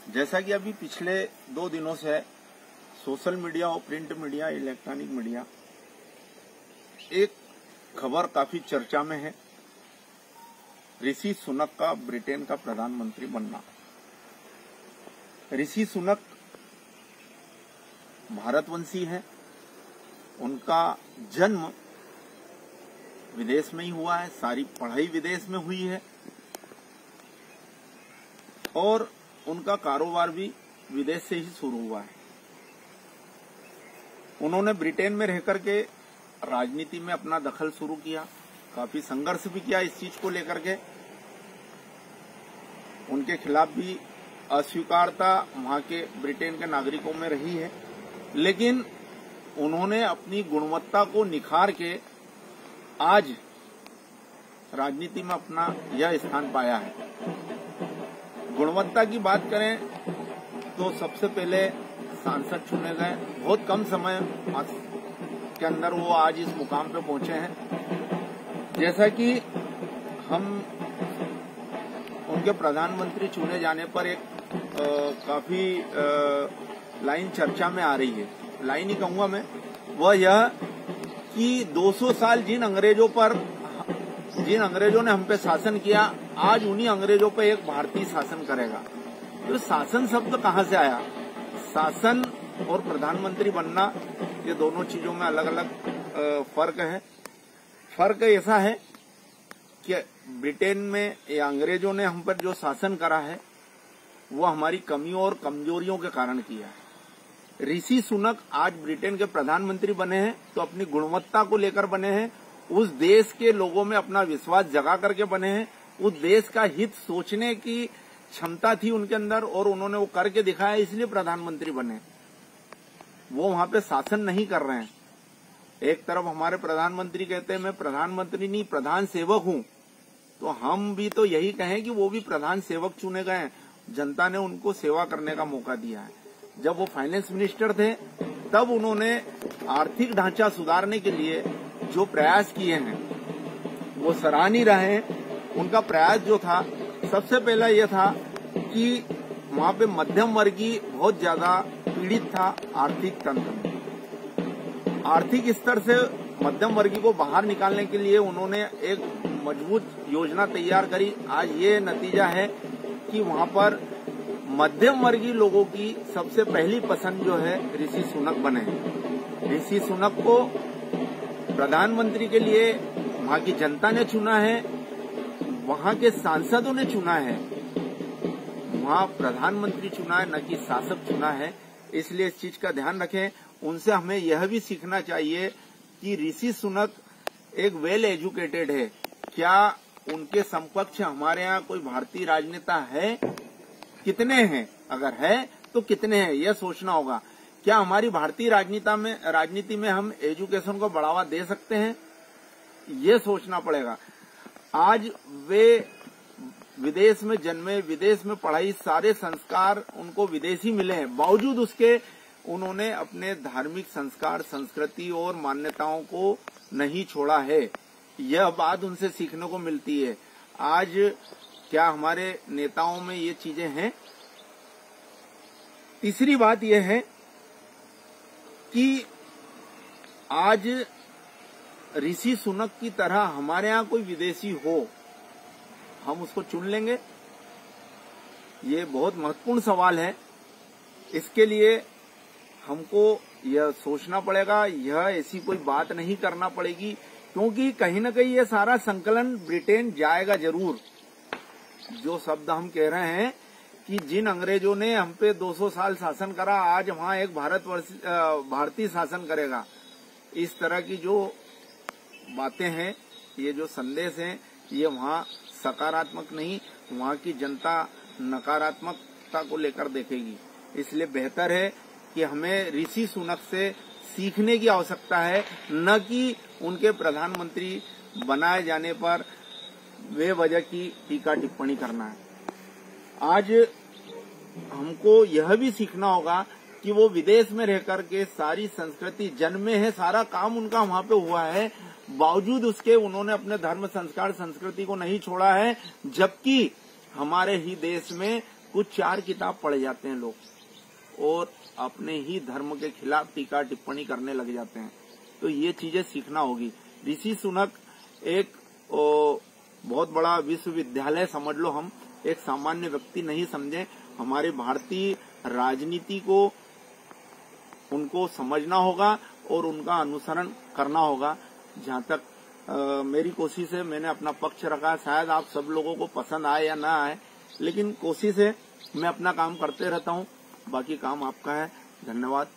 जैसा कि अभी पिछले 2 दिनों से सोशल मीडिया और प्रिंट मीडिया, इलेक्ट्रॉनिक मीडिया, एक खबर काफी चर्चा में है, ऋषि सुनक का ब्रिटेन का प्रधानमंत्री बनना। ऋषि सुनक भारतवंशी हैं, उनका जन्म विदेश में ही हुआ है, सारी पढ़ाई विदेश में हुई है और उनका कारोबार भी विदेश से ही शुरू हुआ है। उन्होंने ब्रिटेन में रहकर के राजनीति में अपना दखल शुरू किया, काफी संघर्ष भी किया इस चीज को लेकर के। उनके खिलाफ भी अस्वीकारता वहां के ब्रिटेन के नागरिकों में रही है, लेकिन उन्होंने अपनी गुणवत्ता को निखार के आज राजनीति में अपना यह स्थान पाया है। गुणवत्ता की बात करें तो सबसे पहले सांसद चुने गए, बहुत कम समय के अंदर वो आज इस मुकाम पे पहुंचे हैं। जैसा कि हम उनके प्रधानमंत्री चुने जाने पर एक काफी लाइन चर्चा में आ रही है, लाइन ही कहूंगा मैं, वह यह कि 200 साल जिन अंग्रेजों ने हम पे शासन किया, आज उन्हीं अंग्रेजों पे एक भारतीय शासन करेगा। तो शासन शब्द कहाँ से आया? शासन और प्रधानमंत्री बनना, ये दोनों चीजों में अलग अलग फर्क है। फर्क ऐसा है कि ब्रिटेन में या अंग्रेजों ने हम पर जो शासन करा है वो हमारी कमियों और कमजोरियों के कारण किया है। ऋषि सुनक आज ब्रिटेन के प्रधानमंत्री बने हैं तो अपनी गुणवत्ता को लेकर बने हैं, उस देश के लोगों में अपना विश्वास जगा करके बने हैं, उस देश का हित सोचने की क्षमता थी उनके अंदर और उन्होंने वो करके दिखाया, इसलिए प्रधानमंत्री बने। वो वहां पे शासन नहीं कर रहे हैं। एक तरफ हमारे प्रधानमंत्री कहते हैं मैं प्रधानमंत्री नहीं प्रधान सेवक हूं, तो हम भी तो यही कहें कि वो भी प्रधान सेवक चुने गए हैं। जनता ने उनको सेवा करने का मौका दिया है। जब वो फाइनेंस मिनिस्टर थे तब उन्होंने आर्थिक ढांचा सुधारने के लिए जो प्रयास किए हैं वो सराहनीय रहे। उनका प्रयास जो था सबसे पहला यह था कि वहां पे मध्यम वर्गीय बहुत ज्यादा पीड़ित था आर्थिक तंत्र में। आर्थिक स्तर से मध्यम वर्गीय को बाहर निकालने के लिए उन्होंने एक मजबूत योजना तैयार करी। आज ये नतीजा है कि वहां पर मध्यम वर्गीय लोगों की सबसे पहली पसंद जो है ऋषि सुनक बने। ऋषि सुनक को प्रधानमंत्री के लिए वहां की जनता ने चुना है, वहां के सांसदों ने चुना है, वहां प्रधानमंत्री चुना है न कि शासक चुना है। इसलिए इस चीज का ध्यान रखें। उनसे हमें यह भी सीखना चाहिए कि ऋषि सुनक एक वेल एजुकेटेड है। क्या उनके समकक्ष हमारे यहाँ कोई भारतीय राजनेता है? कितने हैं? अगर है तो कितने हैं, यह सोचना होगा। क्या हमारी भारतीय राजनीति में हम एजुकेशन को बढ़ावा दे सकते हैं? ये सोचना पड़ेगा। आज वे विदेश में जन्मे, विदेश में पढ़ाई, सारे संस्कार उनको विदेशी मिले हैं, बावजूद उसके उन्होंने अपने धार्मिक संस्कार, संस्कृति और मान्यताओं को नहीं छोड़ा है। यह बात उनसे सीखने को मिलती है। आज क्या हमारे नेताओं में ये चीजें हैं? तीसरी बात यह है कि आज ऋषि सुनक की तरह हमारे यहाँ कोई विदेशी हो, हम उसको चुन लेंगे? ये बहुत महत्वपूर्ण सवाल है। इसके लिए हमको यह सोचना पड़ेगा, यह ऐसी कोई बात नहीं करना पड़ेगी, क्योंकि कहीं न कहीं ये सारा संकलन ब्रिटेन जाएगा जरूर। जो शब्द हम कह रहे हैं कि जिन अंग्रेजों ने हम पे 200 साल शासन करा, आज वहां एक भारतीय शासन करेगा, इस तरह की जो बातें हैं, ये जो संदेश हैं, ये वहां सकारात्मक नहीं, वहां की जनता नकारात्मकता को लेकर देखेगी। इसलिए बेहतर है कि हमें ऋषि सुनक से सीखने की आवश्यकता है, न कि उनके प्रधानमंत्री बनाए जाने पर बेवजह की टीका टिप्पणी करना है। आज हमको यह भी सीखना होगा कि वो विदेश में रहकर के सारी संस्कृति जन्मे हैं, सारा काम उनका वहां पे हुआ है, बावजूद उसके उन्होंने अपने धर्म, संस्कार, संस्कृति को नहीं छोड़ा है। जबकि हमारे ही देश में कुछ 4 किताब पढ़ जाते हैं लोग और अपने ही धर्म के खिलाफ टीका टिप्पणी करने लग जाते हैं। तो ये चीजें सीखना होगी। ऋषि सुनक एक बहुत बड़ा विश्वविद्यालय समझ लो, हम एक सामान्य व्यक्ति नहीं समझे। हमारे भारतीय राजनीति को उनको समझना होगा और उनका अनुसरण करना होगा। जहां तक मेरी कोशिश है, मैंने अपना पक्ष रखा। शायद आप सब लोगों को पसंद आए या ना आए, लेकिन कोशिश है मैं अपना काम करते रहता हूं। बाकी काम आपका है। धन्यवाद।